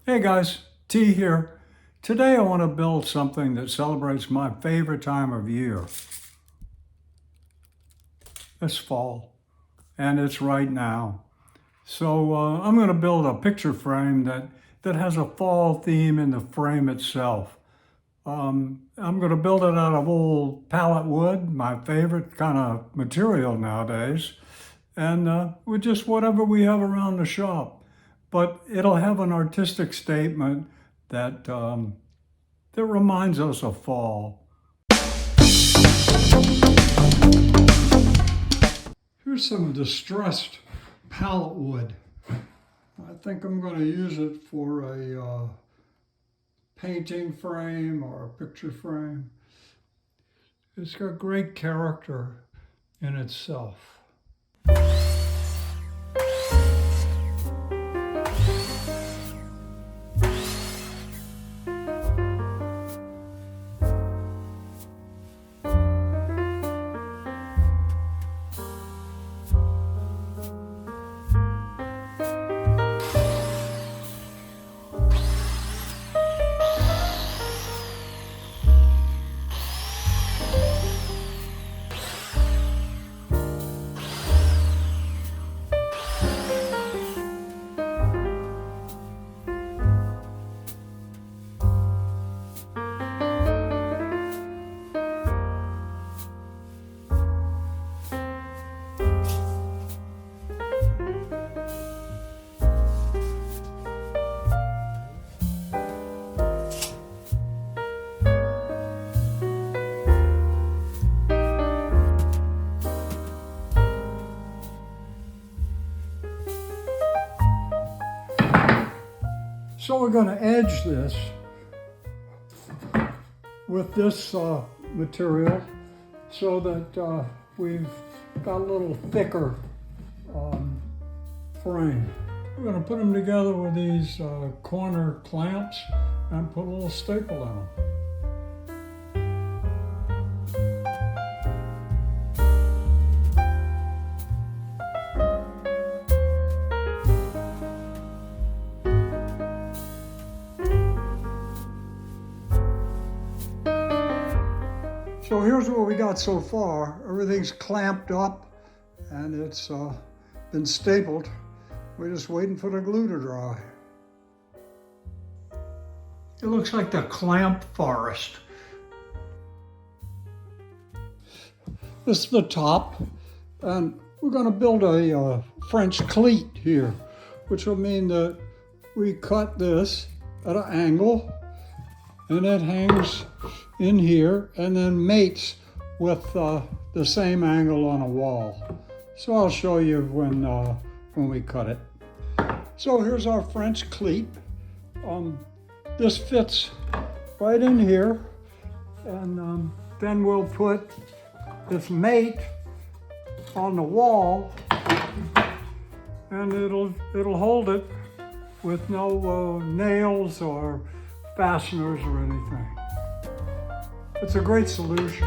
Hey guys, T here. Today I want to build something that celebrates my favorite time of year. It's fall, and it's right now. So I'm going to build a picture frame that has a fall theme in the frame itself. I'm going to build it out of old pallet wood, my favorite kind of material nowadays, and with just whatever we have around the shop. But it'll have an artistic statement that reminds us of fall. Here's some distressed pallet wood. I think I'm going to use it for a painting frame or a picture frame. It's got great character in itself. So we're going to edge this with this material so that we've got a little thicker frame. We're going to put them together with these corner clamps and put a little staple in them. So here's what we got so far. Everything's clamped up and it's been stapled. We're just waiting for the glue to dry. It looks like the clamp forest. This is the top, and we're going to build a French cleat here, which will mean that we cut this at an angle and it hangs in here and then mates with the same angle on a wall. So I'll show you when we cut it. So here's our French cleat. This fits right in here, and then we'll put this mate on the wall, and it'll hold it with no nails or fasteners or anything. It's a great solution.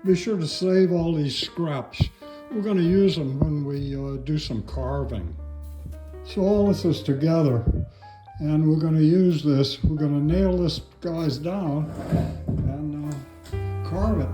be sure to save all these scraps. We're going to use them when we do some carving. So all this is together, and we're going to use this. We're going to nail this guys down and carve it.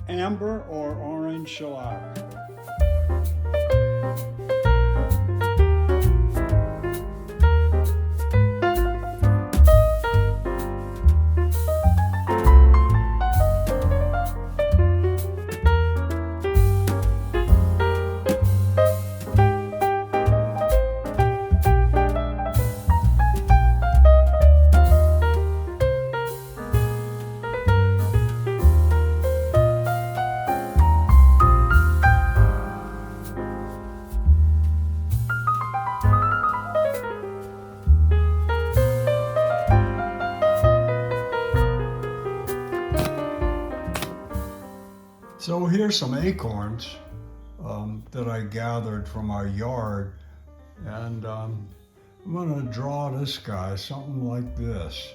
Amber or orange shellac? So here's some acorns that I gathered from our yard, and I'm going to draw this guy something like this.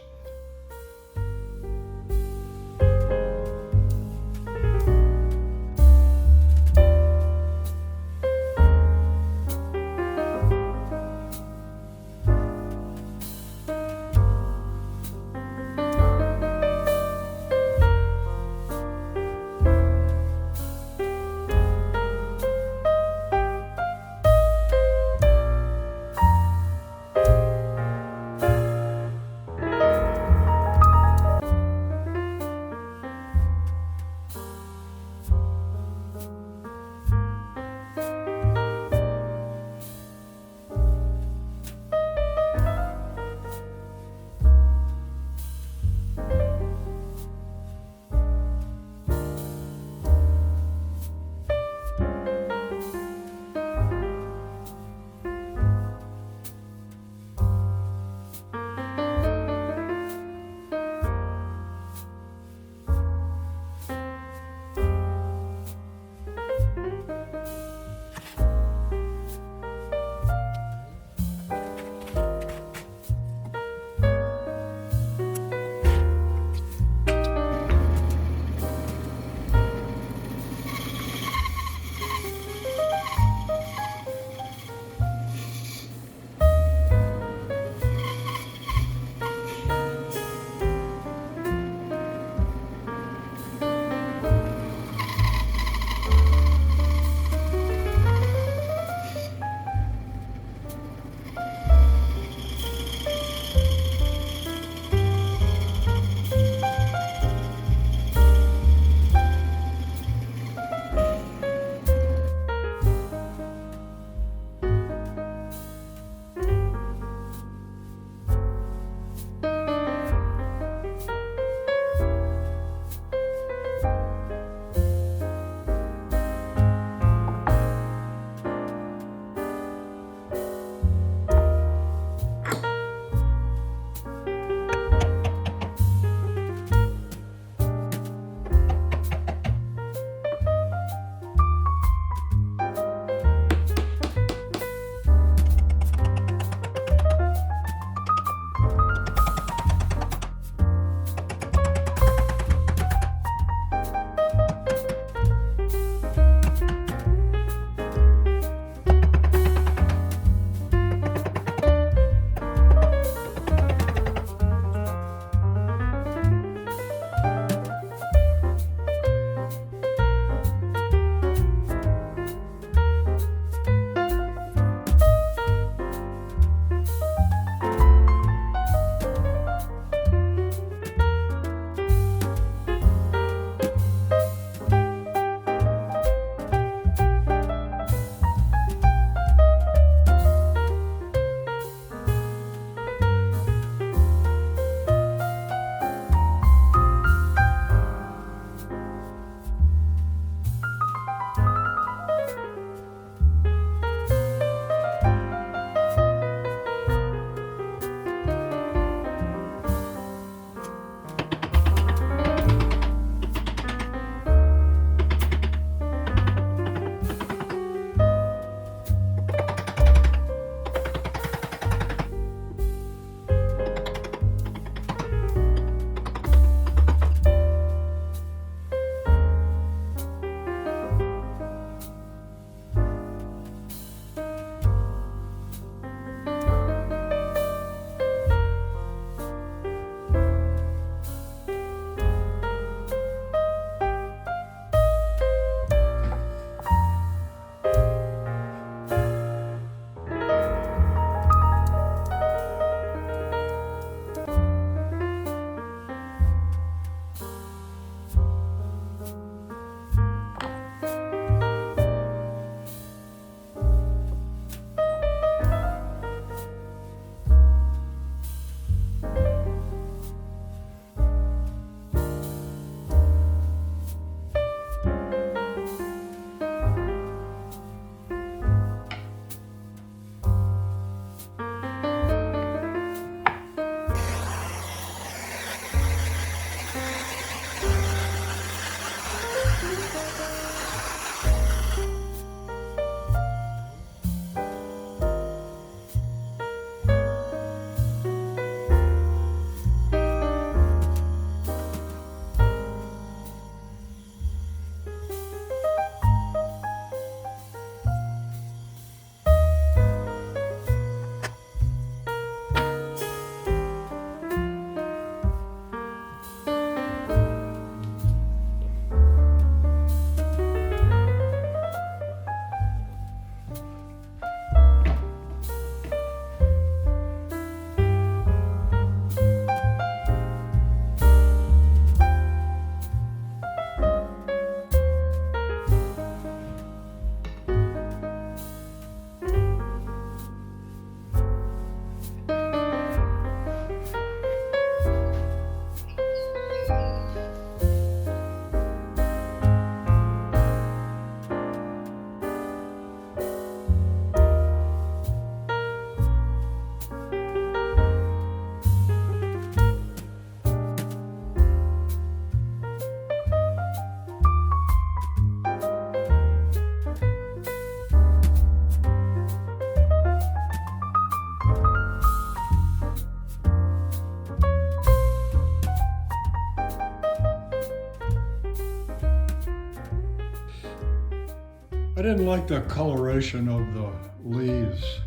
I didn't like the coloration of the leaves.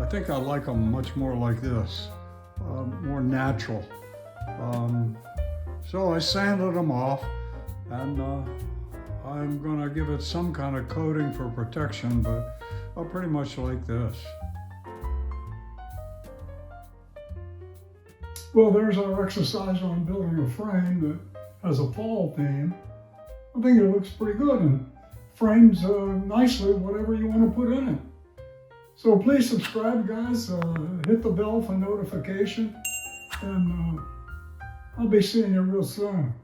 I think I like them much more like this, more natural. So I sanded them off, and I'm gonna give it some kind of coating for protection, but I pretty much like this. Well, there's our exercise on building a frame that has a fall theme. I think it looks pretty good and frames nicely whatever you want to put in it. So please subscribe, guys. Hit the bell for notification, and I'll be seeing you real soon.